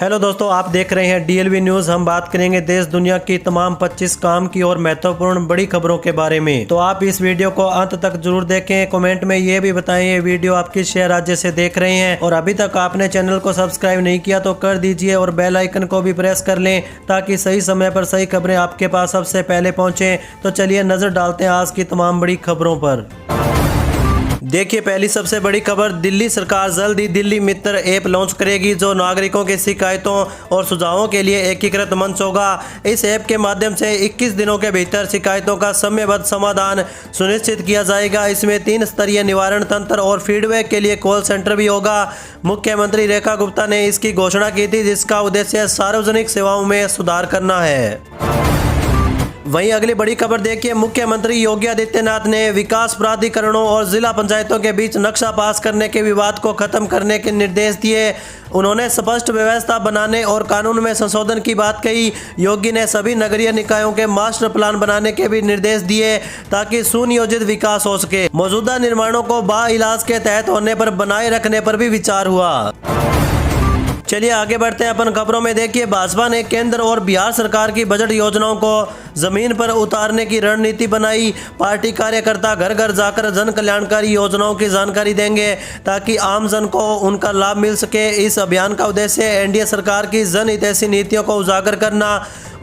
Hello दोस्तों, आप देख रहे हैं डीएलवी न्यूज। हम बात करेंगे देश दुनिया की तमाम 25 काम की और महत्वपूर्ण बड़ी खबरों के बारे में। तो आप इस वीडियो को अंत तक जरूर देखें। कमेंट में ये भी बताएं ये वीडियो आप किस शहर राज्य से देख रहे हैं, और अभी तक आपने चैनल को सब्सक्राइब नहीं किया तो कर दीजिए और बेल आइकन को भी प्रेस कर लें ताकि सही समय पर सही खबरें आपके पास सबसे पहले पहुँचे। तो चलिए नजर डालते हैं आज की तमाम बड़ी खबरों पर। देखिए, पहली सबसे बड़ी खबर, दिल्ली सरकार जल्द ही दिल्ली मित्र ऐप लॉन्च करेगी जो नागरिकों की शिकायतों और सुझावों के लिए एकीकृत मंच होगा। इस ऐप के माध्यम से 21 दिनों के भीतर शिकायतों का समयबद्ध समाधान सुनिश्चित किया जाएगा। इसमें 3 स्तरीय निवारण तंत्र और फीडबैक के लिए कॉल सेंटर भी होगा। मुख्यमंत्री रेखा गुप्ता ने इसकी घोषणा की थी, जिसका उद्देश्य सार्वजनिक सेवाओं में सुधार करना है। वहीं अगली बड़ी खबर देखिए, मुख्यमंत्री योगी आदित्यनाथ ने विकास प्राधिकरणों और जिला पंचायतों के बीच नक्शा पास करने के विवाद को खत्म करने के निर्देश दिए। उन्होंने स्पष्ट व्यवस्था बनाने और कानून में संशोधन की बात कही। योगी ने सभी नगरीय निकायों के मास्टर प्लान बनाने के भी निर्देश दिए ताकि सुनियोजित विकास हो सके। मौजूदा निर्माणों को बाइलाज के तहत होने पर बनाए रखने पर भी विचार हुआ। चलिए आगे बढ़ते हैं अपन खबरों में। देखिए, भाजपा ने केंद्र और बिहार सरकार की बजट योजनाओं को जमीन पर उतारने की रणनीति बनाई। पार्टी कार्यकर्ता घर घर जाकर जन कल्याणकारी योजनाओं की जानकारी देंगे ताकि आम जन को उनका लाभ मिल सके। इस अभियान का उद्देश्य एनडीए सरकार की जनहितैषी नीतियों को उजागर करना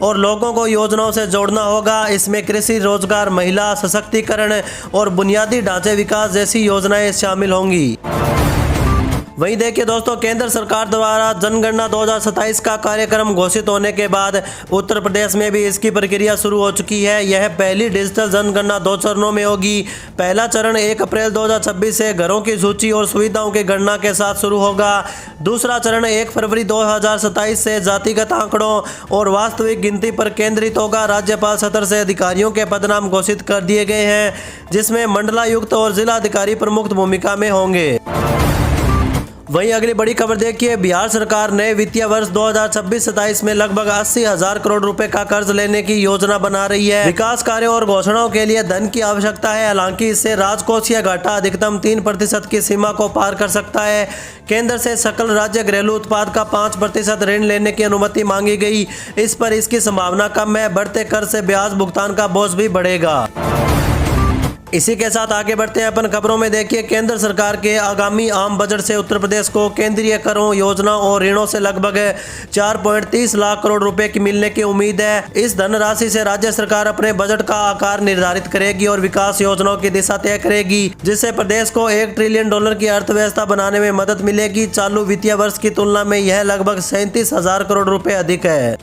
और लोगों को योजनाओं से जोड़ना होगा। इसमें कृषि, रोजगार, महिला सशक्तिकरण और बुनियादी ढांचे विकास जैसी योजनाएं शामिल होंगी। वहीं देखिए दोस्तों, केंद्र सरकार द्वारा जनगणना 2027 का कार्यक्रम घोषित होने के बाद उत्तर प्रदेश में भी इसकी प्रक्रिया शुरू हो चुकी है। यह पहली डिजिटल जनगणना 2 चरणों में होगी। पहला चरण 1 अप्रैल 2026 से घरों की सूची और सुविधाओं की गणना के साथ शुरू होगा। दूसरा चरण 1 फरवरी 2027 से जातिगत आंकड़ों और वास्तविक गिनती पर केंद्रित होगा। राज्यपाल स्तर से अधिकारियों के पदनाम घोषित कर दिए गए हैं, जिसमें मंडलायुक्त और जिला अधिकारी प्रमुख भूमिका में होंगे। वहीं अगली बड़ी खबर देखिए, बिहार सरकार नए वित्तीय वर्ष 2026-27 में लगभग 80,000 करोड़ रुपए का कर्ज लेने की योजना बना रही है। विकास कार्यों और घोषणाओं के लिए धन की आवश्यकता है। हालांकि इससे राजकोषीय घाटा अधिकतम 3% की सीमा को पार कर सकता है। केंद्र से सकल राज्य घरेलू उत्पाद का 5% ऋण लेने की अनुमति मांगी गई। इस पर इसकी संभावना कम है। बढ़ते कर्ज से ब्याज भुगतान का बोझ भी बढ़ेगा। इसी के साथ आगे बढ़ते हैं अपन खबरों में। देखिए, केंद्र सरकार के आगामी आम बजट से उत्तर प्रदेश को केंद्रीय करों, योजनाओं और ऋणों से लगभग 4.30 लाख करोड़ रुपए की मिलने की उम्मीद है। इस धनराशि से राज्य सरकार अपने बजट का आकार निर्धारित करेगी और विकास योजनाओं की दिशा तय करेगी, जिससे प्रदेश को $1 ट्रिलियन की अर्थव्यवस्था बनाने में मदद मिलेगी। चालू वित्तीय वर्ष की तुलना में यह लगभग 37,000 करोड़ रुपए अधिक है।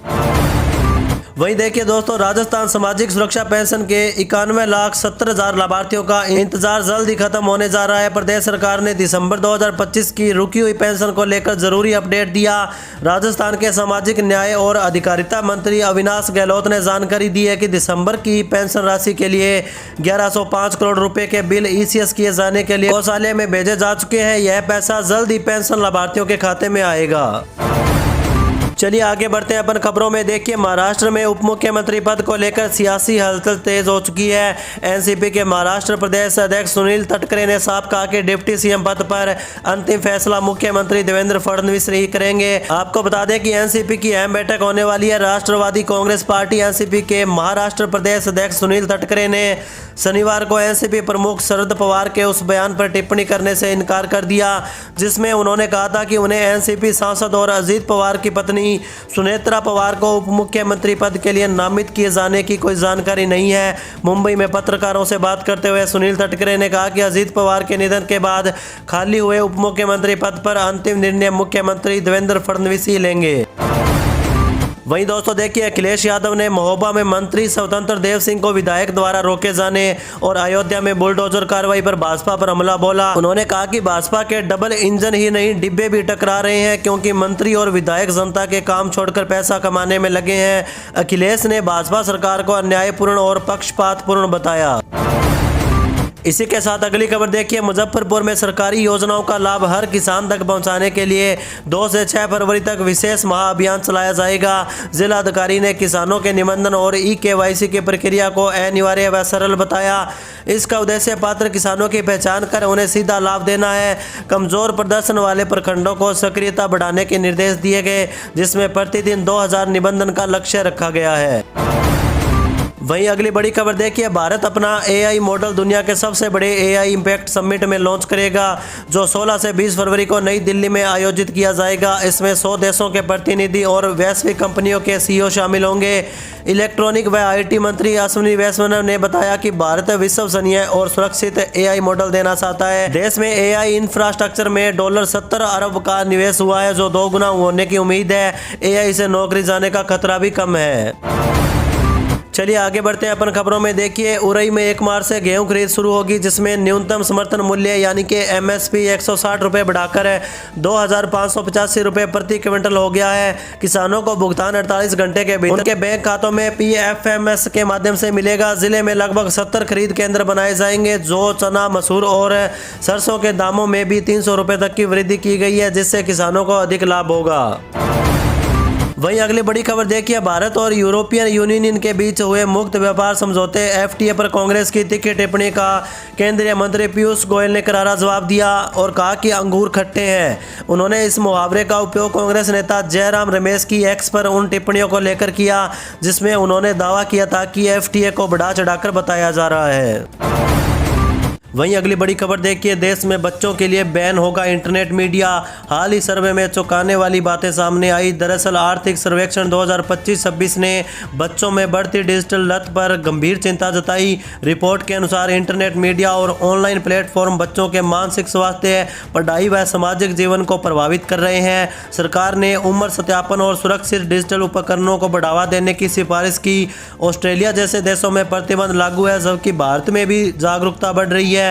वहीं देखिए दोस्तों, राजस्थान सामाजिक सुरक्षा पेंशन के 91,70,000 लाभार्थियों का इंतजार जल्द ही खत्म होने जा रहा है। प्रदेश सरकार ने दिसंबर 2025 की रुकी हुई पेंशन को लेकर जरूरी अपडेट दिया। राजस्थान के सामाजिक न्याय और अधिकारिता मंत्री अविनाश गहलोत ने जानकारी दी है कि दिसंबर की पेंशन राशि के लिए 1105 करोड़ रुपए के बिल ईसीएस किए जाने के लिए कोषालय में भेजे जा चुके हैं। यह पैसा जल्द ही पेंशन लाभार्थियों के खाते में आएगा। चलिए आगे बढ़ते हैं अपन खबरों में। देखिए, महाराष्ट्र में उप मुख्यमंत्री पद को लेकर सियासी हलचल तेज हो चुकी है। एनसीपी के महाराष्ट्र प्रदेश अध्यक्ष सुनील तटकरे ने साफ कहा कि डिप्टी सीएम पद पर अंतिम फैसला मुख्यमंत्री देवेंद्र फडणवीस ही करेंगे। आपको बता दें कि एनसीपी की अहम बैठक होने वाली है। राष्ट्रवादी कांग्रेस पार्टी एनसीपी के महाराष्ट्र प्रदेश अध्यक्ष सुनील तटकरे ने शनिवार को एनसीपी प्रमुख शरद पवार के उस बयान पर टिप्पणी करने से इनकार कर दिया जिसमें उन्होंने कहा था कि उन्हें एनसीपी सांसद और अजीत पवार की पत्नी सुनेत्रा पवार को उप मुख्यमंत्री पद के लिए नामित किए जाने की कोई जानकारी नहीं है। मुंबई में पत्रकारों से बात करते हुए सुनील तटकरे ने कहा कि अजीत पवार के निधन के बाद खाली हुए उप मुख्यमंत्री पद पर अंतिम निर्णय मुख्यमंत्री देवेंद्र फडणवीस ही लेंगे। वहीं दोस्तों देखिए, अखिलेश यादव ने महोबा में मंत्री स्वतंत्र देव सिंह को विधायक द्वारा रोके जाने और अयोध्या में बुलडोजर कार्रवाई पर भाजपा पर हमला बोला। उन्होंने कहा कि भाजपा के डबल इंजन ही नहीं, डिब्बे भी टकरा रहे हैं क्योंकि मंत्री और विधायक जनता के काम छोड़कर पैसा कमाने में लगे हैं। अखिलेश ने भाजपा सरकार को अन्यायपूर्ण और पक्षपातपूर्ण बताया। इसी के साथ अगली खबर देखिए, मुजफ्फरपुर में सरकारी योजनाओं का लाभ हर किसान तक पहुंचाने के लिए 2 से 6 फरवरी तक विशेष महाअभियान चलाया जाएगा। जिला अधिकारी ने किसानों के निबंधन और ई-KYC की प्रक्रिया को अनिवार्य व सरल बताया। इसका उद्देश्य पात्र किसानों की पहचान कर उन्हें सीधा लाभ देना है। कमजोर प्रदर्शन वाले प्रखंडों को सक्रियता बढ़ाने के निर्देश दिए गए, जिसमें प्रतिदिन 2000 निबंधन का लक्ष्य रखा गया है। वहीं अगली बड़ी खबर देखिए, भारत अपना AI मॉडल दुनिया के सबसे बड़े AI इम्पैक्ट समिट में लॉन्च करेगा, जो 16 से 20 फरवरी को नई दिल्ली में आयोजित किया जाएगा। इसमें 100 देशों के प्रतिनिधि और वैश्विक कंपनियों के CEO शामिल होंगे। इलेक्ट्रॉनिक व IT मंत्री अश्विनी वैष्णव ने बताया कि भारत विश्वसनीय और सुरक्षित AI मॉडल देना चाहता है। देश में AI इंफ्रास्ट्रक्चर में $70 अरब का निवेश हुआ है, जो 2 गुना होने की उम्मीद है। AI से नौकरी जाने का खतरा भी कम है। चलिए आगे बढ़ते हैं अपन खबरों में। देखिए, उरई में 1 मार्च से गेहूं खरीद शुरू होगी, जिसमें न्यूनतम समर्थन मूल्य यानी कि MSP 160 रुपये बढ़ाकर 2585 रुपये प्रति क्विंटल हो गया है। किसानों को भुगतान 48 घंटे के भीतर उनके बैंक खातों में PFMS के माध्यम से मिलेगा। जिले में लगभग 70 खरीद केंद्र बनाए जाएंगे। जो चना, मसूर और सरसों के दामों में भी 300 रुपये तक की वृद्धि की गई है, जिससे किसानों को अधिक लाभ होगा। वहीं अगली बड़ी खबर देखिए, भारत और यूरोपियन यूनियन के बीच हुए मुक्त व्यापार समझौते FTA पर कांग्रेस की तीखी टिप्पणी का केंद्रीय मंत्री पीयूष गोयल ने करारा जवाब दिया और कहा कि अंगूर खट्टे हैं। उन्होंने इस मुहावरे का उपयोग कांग्रेस नेता जयराम रमेश की X पर उन टिप्पणियों को लेकर किया, जिसमें उन्होंने दावा किया था कि FTA को बढ़ा चढ़ाकर बताया जा रहा है। वहीं अगली बड़ी खबर देखिए, देश में बच्चों के लिए बैन होगा इंटरनेट मीडिया। हाल ही सर्वे में चौंकाने वाली बातें सामने आई। दरअसल आर्थिक सर्वेक्षण 2025-26 ने बच्चों में बढ़ती डिजिटल लत पर गंभीर चिंता जताई। रिपोर्ट के अनुसार इंटरनेट मीडिया और ऑनलाइन प्लेटफॉर्म बच्चों के मानसिक स्वास्थ्य, पढ़ाई व सामाजिक जीवन को प्रभावित कर रहे हैं। सरकार ने उम्र सत्यापन और सुरक्षित डिजिटल उपकरणों को बढ़ावा देने की सिफारिश की। ऑस्ट्रेलिया जैसे देशों में प्रतिबंध लागू है, जबकि भारत में भी जागरूकता बढ़ रही है।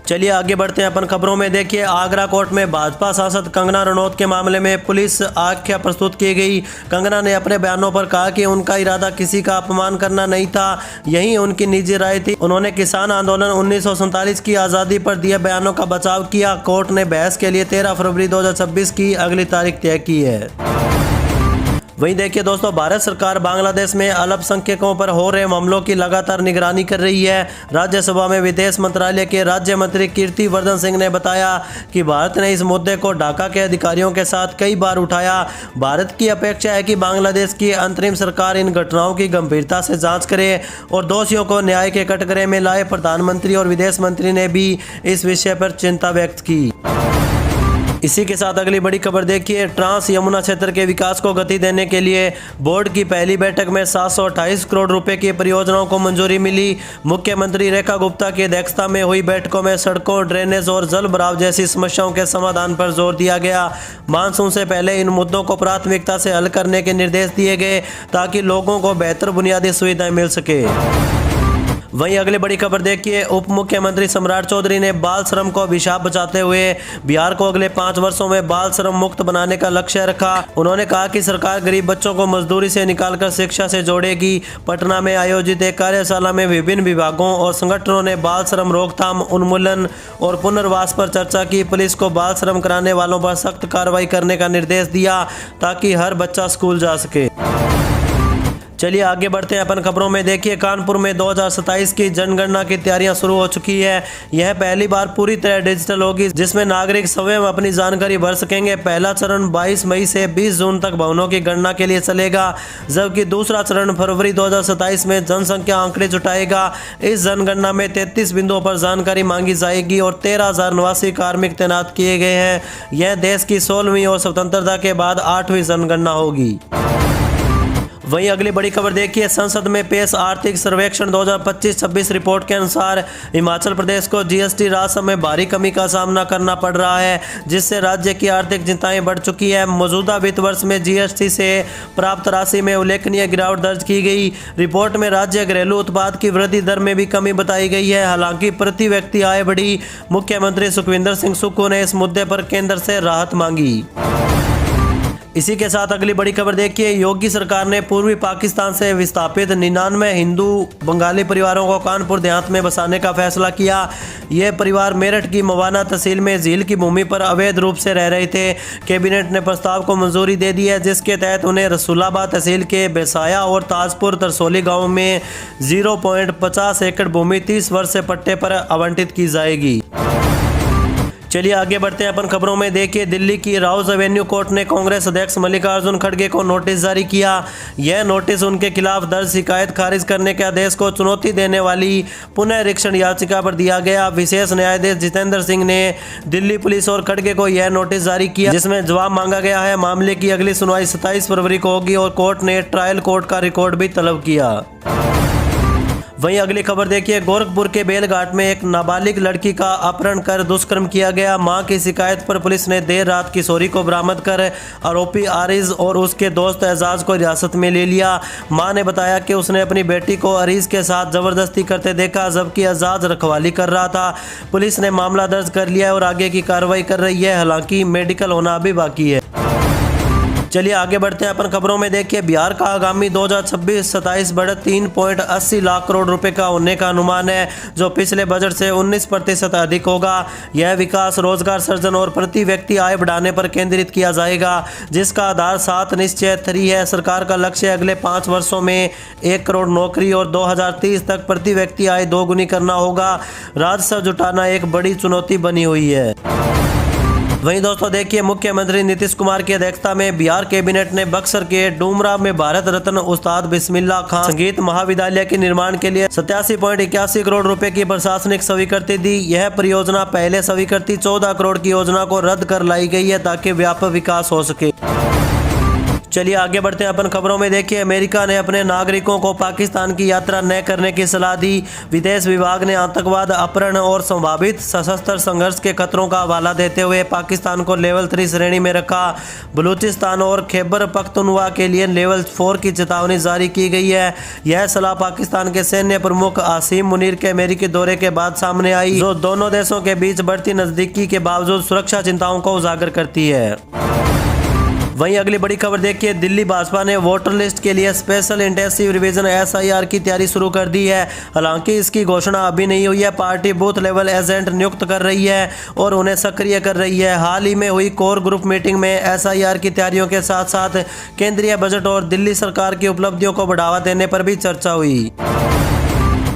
चलिए आगे बढ़ते हैं अपन खबरों में। देखिए, आगरा कोर्ट में भाजपा सांसद कंगना रनौत के मामले में पुलिस आख्या प्रस्तुत की गई। कंगना ने अपने बयानों पर कहा कि उनका इरादा किसी का अपमान करना नहीं था, यही उनकी निजी राय थी। उन्होंने किसान आंदोलन 1947 की आज़ादी पर दिए बयानों का बचाव किया। कोर्ट ने बहस के लिए 13 फरवरी 2026 की अगली तारीख तय की है। वहीं देखिए दोस्तों, भारत सरकार बांग्लादेश में अल्पसंख्यकों पर हो रहे मामलों की लगातार निगरानी कर रही है। राज्यसभा में विदेश मंत्रालय के राज्य मंत्री कीर्ति वर्धन सिंह ने बताया कि भारत ने इस मुद्दे को ढाका के अधिकारियों के साथ कई बार उठाया। भारत की अपेक्षा है कि बांग्लादेश की अंतरिम सरकार इन घटनाओं की गंभीरता से जांच करे और दोषियों को न्याय के कटघरे में लाए। प्रधानमंत्री और विदेश मंत्री ने भी इस विषय पर चिंता व्यक्त की। इसी के साथ अगली बड़ी खबर देखिए, ट्रांस यमुना क्षेत्र के विकास को गति देने के लिए बोर्ड की पहली बैठक में 728 करोड़ रुपए की परियोजनाओं को मंजूरी मिली। मुख्यमंत्री रेखा गुप्ता की अध्यक्षता में हुई बैठकों में सड़कों, ड्रेनेज और जल भराव जैसी समस्याओं के समाधान पर जोर दिया गया। मानसून से पहले इन मुद्दों को प्राथमिकता से हल करने के निर्देश दिए गए, ताकि लोगों को बेहतर बुनियादी सुविधाएं मिल सके। वहीं अगली बड़ी खबर देखिए, उप मुख्यमंत्री सम्राट चौधरी ने बाल श्रम को अभिशाप बताते हुए बिहार को अगले 5 वर्षों में बाल श्रम मुक्त बनाने का लक्ष्य रखा। उन्होंने कहा कि सरकार गरीब बच्चों को मजदूरी से निकालकर शिक्षा से जोड़ेगी। पटना में आयोजित एक कार्यशाला में विभिन्न विभागों और संगठनों ने बाल श्रम रोकथाम, उन्मूलन और पुनर्वास पर चर्चा की। पुलिस को बाल श्रम कराने वालों पर सख्त कार्रवाई करने का निर्देश दिया, ताकि हर बच्चा स्कूल जा सके। चलिए आगे बढ़ते हैं अपन खबरों में। देखिए, कानपुर में 2027 की जनगणना की तैयारियां शुरू हो चुकी है। यह पहली बार पूरी तरह डिजिटल होगी, जिसमें नागरिक स्वयं अपनी जानकारी भर सकेंगे। पहला चरण 22 मई से 20 जून तक भवनों की गणना के लिए चलेगा, जबकि दूसरा चरण फरवरी 2027 में जनसंख्या आंकड़े जुटाएगा। इस जनगणना में 33 बिंदुओं पर जानकारी मांगी जाएगी और 13,000 निवासी कार्मिक तैनात किए गए हैं। यह देश की 16वीं और स्वतंत्रता के बाद 8वीं जनगणना होगी। वहीं अगली बड़ी खबर देखिए, संसद में पेश आर्थिक सर्वेक्षण 2025-26 रिपोर्ट के अनुसार हिमाचल प्रदेश को GST राजस्व में भारी कमी का सामना करना पड़ रहा है, जिससे राज्य की आर्थिक चिंताएं बढ़ चुकी है। मौजूदा वित्त वर्ष में GST से प्राप्त राशि में उल्लेखनीय गिरावट दर्ज की गई। रिपोर्ट में राज्य घरेलू उत्पाद की वृद्धि दर में भी कमी बताई गई है। हालांकि प्रति व्यक्ति आय बढ़ी। मुख्यमंत्री सुखविंदर सिंह सुक्खू ने इस मुद्दे पर केंद्र से राहत मांगी। इसी के साथ अगली बड़ी खबर देखिए, योगी सरकार ने पूर्वी पाकिस्तान से विस्थापित 99 हिंदू बंगाली परिवारों को कानपुर देहात में बसाने का फैसला किया। यह परिवार मेरठ की मवाना तहसील में झील की भूमि पर अवैध रूप से रह रहे थे। कैबिनेट ने प्रस्ताव को मंजूरी दे दी है, जिसके तहत उन्हें रसूलाबाद तहसील के बेसाया और ताजपुर तरसोली गाँव में 0.50 एकड़ भूमि 30 वर्ष से पट्टे पर आवंटित की जाएगी। चलिए आगे बढ़ते हैं अपन खबरों में। देखिए, दिल्ली की राउज एवेन्यू कोर्ट ने कांग्रेस अध्यक्ष मल्लिकार्जुन खड़गे को नोटिस जारी किया। यह नोटिस उनके खिलाफ दर्ज शिकायत खारिज करने के आदेश को चुनौती देने वाली पुनरीक्षण याचिका पर दिया गया। विशेष न्यायाधीश जितेंद्र सिंह ने दिल्ली पुलिस और खड़गे को यह नोटिस जारी किया, जिसमें जवाब मांगा गया है। मामले की अगली सुनवाई 27 फरवरी को होगी और कोर्ट ने ट्रायल कोर्ट का रिकॉर्ड भी तलब किया। वहीं अगली खबर देखिए, गोरखपुर के बेलघाट में एक नाबालिग लड़की का अपहरण कर दुष्कर्म किया गया। मां की शिकायत पर पुलिस ने देर रात किशोरी को बरामद कर आरोपी आरिज और उसके दोस्त एजाज को हिरासत में ले लिया। मां ने बताया कि उसने अपनी बेटी को आरिज के साथ जबरदस्ती करते देखा, जबकि एजाज रखवाली कर रहा था। पुलिस ने मामला दर्ज कर लिया और आगे की कार्रवाई कर रही है, हालांकि मेडिकल होना अभी बाकी है। चलिए आगे बढ़ते हैं अपन खबरों में। देखिए, बिहार का आगामी 2026-27 बजट 3.80 लाख करोड़ रुपए का होने का अनुमान है, जो पिछले बजट से 19% अधिक होगा। यह विकास, रोजगार सृजन और प्रति व्यक्ति आय बढ़ाने पर केंद्रित किया जाएगा, जिसका आधार 7 निश्चय 3 है। सरकार का लक्ष्य अगले 5 वर्षों में 1 करोड़ नौकरी और 2030 तक प्रति व्यक्ति आय 2 गुनी करना होगा। राजस्व जुटाना एक बड़ी चुनौती बनी हुई है। वहीं दोस्तों देखिए, मुख्यमंत्री नीतीश कुमार की अध्यक्षता में बिहार कैबिनेट ने बक्सर के डूमरा में भारत रत्न उस्ताद बिस्मिल्लाह खान संगीत महाविद्यालय के निर्माण के लिए 87.81 करोड़ रुपए की प्रशासनिक स्वीकृति दी। यह परियोजना पहले स्वीकृति 14 करोड़ की योजना को रद्द कर लाई गई है, ताकि व्यापक विकास हो सके। चलिए आगे बढ़ते हैं अपन खबरों में। देखिए, अमेरिका ने अपने नागरिकों को पाकिस्तान की यात्रा न करने की सलाह दी। विदेश विभाग ने आतंकवाद, अपहरण और संभावित सशस्त्र संघर्ष के खतरों का हवाला देते हुए पाकिस्तान को लेवल 3 श्रेणी में रखा। बलूचिस्तान और खैबर पख्तूनख्वा के लिए लेवल 4 की चेतावनी जारी की गई है। यह सलाह पाकिस्तान के सैन्य प्रमुख आसिम मुनीर के अमेरिकी दौरे के बाद सामने आई, जो दोनों देशों के बीच बढ़ती नजदीकी के बावजूद सुरक्षा चिंताओं को उजागर करती है। वहीं अगली बड़ी खबर देखिए, दिल्ली भाजपा ने वोटर लिस्ट के लिए स्पेशल इंटेंसिव रिवीजन SIR की तैयारी शुरू कर दी है। हालांकि इसकी घोषणा अभी नहीं हुई है। पार्टी बूथ लेवल एजेंट नियुक्त कर रही है और उन्हें सक्रिय कर रही है। हाल ही में हुई कोर ग्रुप मीटिंग में SIR की तैयारियों के साथ साथ केंद्रीय बजट और दिल्ली सरकार की उपलब्धियों को बढ़ावा देने पर भी चर्चा हुई।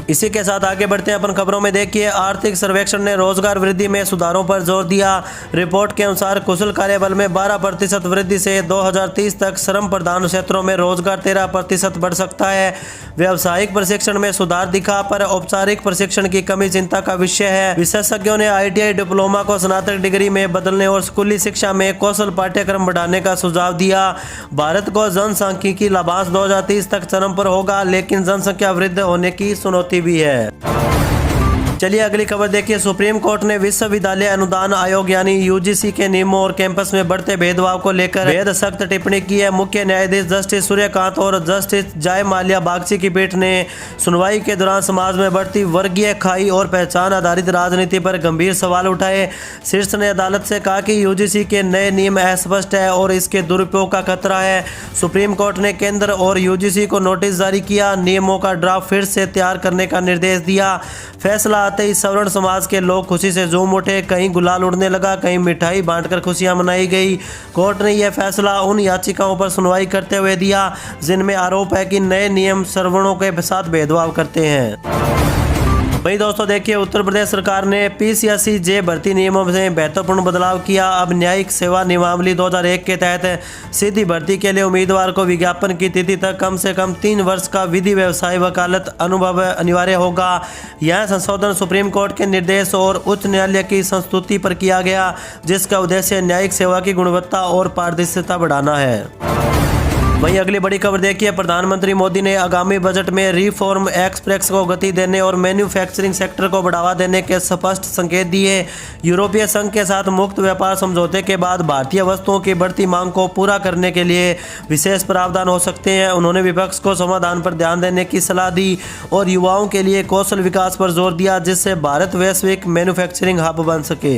इसी के साथ आगे बढ़ते हैं अपन खबरों में। देखिए, आर्थिक सर्वेक्षण ने रोजगार वृद्धि में सुधारों पर जोर दिया। रिपोर्ट के अनुसार कुशल कार्यबल में 12% वृद्धि से 2030 तक श्रम प्रधान क्षेत्रों में रोजगार 13% बढ़ सकता है। व्यावसायिक प्रशिक्षण में सुधार दिखा, पर औपचारिक प्रशिक्षण की कमी चिंता का विषय है। विशेषज्ञों ने ITI डिप्लोमा को स्नातक डिग्री में बदलने और स्कूली शिक्षा में कौशल पाठ्यक्रम बढ़ाने का सुझाव दिया। भारत को जनसांख्यिकी लाभांश 2030 तक चरम पर होगा, लेकिन जनसंख्या वृद्धि होने की चुनौती भी है। चलिए अगली खबर देखिए, सुप्रीम कोर्ट ने विश्वविद्यालय अनुदान आयोग यानी UGC के नियमों और कैंपस में बढ़ते भेदभाव को लेकर बेहद सख्त टिप्पणी की है। मुख्य न्यायाधीश जस्टिस सूर्यकांत और जस्टिस जय माल्या बागची की पीठ ने सुनवाई के दौरान समाज में बढ़ती वर्गीय खाई और पहचान आधारित राजनीति पर गंभीर सवाल उठाए। शीर्ष ने अदालत से कहा कि UGC के नए नियम अस्पष्ट है और इसके दुरुपयोग का खतरा है। सुप्रीम कोर्ट ने केंद्र और UGC को नोटिस जारी किया, नियमों का ड्राफ्ट फिर से तैयार करने का निर्देश दिया। फैसला आते ही सवर्ण समाज के लोग खुशी से झूम उठे, कहीं गुलाल उड़ने लगा, कहीं मिठाई बांटकर खुशियां मनाई गई। कोर्ट ने यह फैसला उन याचिकाओं पर सुनवाई करते हुए दिया जिनमें आरोप है कि नए नियम सवर्णों के साथ भेदभाव करते हैं। वही दोस्तों देखिए, उत्तर प्रदेश सरकार ने PCSE जे भर्ती नियमों में महत्वपूर्ण बदलाव किया। अब न्यायिक सेवा नियमावली 2001 के तहत सीधी भर्ती के लिए उम्मीदवार को विज्ञापन की तिथि तक कम से कम 3 वर्ष का विधि व्यवसाय वकालत अनुभव अनिवार्य होगा। यह संशोधन सुप्रीम कोर्ट के निर्देश और उच्च न्यायालय की संस्तुति पर किया गया, जिसका उद्देश्य न्यायिक सेवा की गुणवत्ता और पारदर्शिता बढ़ाना है। वहीं अगली बड़ी खबर देखिए, प्रधानमंत्री मोदी ने आगामी बजट में रिफॉर्म एक्सप्रेस को गति देने और मैन्युफैक्चरिंग सेक्टर को बढ़ावा देने के स्पष्ट संकेत दिए। यूरोपीय संघ के साथ मुक्त व्यापार समझौते के बाद भारतीय वस्तुओं की बढ़ती मांग को पूरा करने के लिए विशेष प्रावधान हो सकते हैं। उन्होंने विपक्ष को समाधान पर ध्यान देने की सलाह दी और युवाओं के लिए कौशल विकास पर जोर दिया, जिससे भारत वैश्विक मैन्युफैक्चरिंग हब बन सके।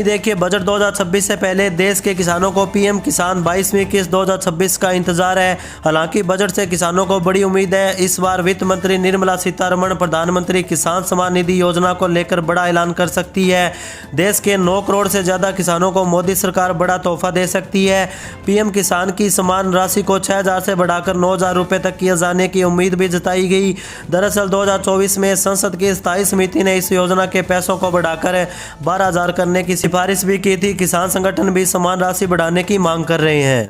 देखिए, बजट 2026 से पहले देश के किसानों को पीएम किसान 22वीं किस्त 2026 का इंतजार है। हालांकि बजट से किसानों को बड़ी उम्मीद है। इस बार वित्त मंत्री निर्मला सीतारमण प्रधानमंत्री किसान सम्मान निधि योजना को लेकर बड़ा ऐलान कर सकती है। देश के 9 करोड़ से ज्यादा किसानों को मोदी सरकार बड़ा तोहफा दे सकती है। पीएम किसान की सम्मान राशि को 6,000 से बढ़ाकर 9,000 रुपए तक किए जाने की उम्मीद भी जताई गई। दरअसल 2024 में संसद की स्थायी समिति ने इस योजना के पैसों को बढ़ाकर 12,000 करने की सिफारिश भी की थी। किसान संगठन भी सम्मान राशि बढ़ाने की मांग कर रहे हैं।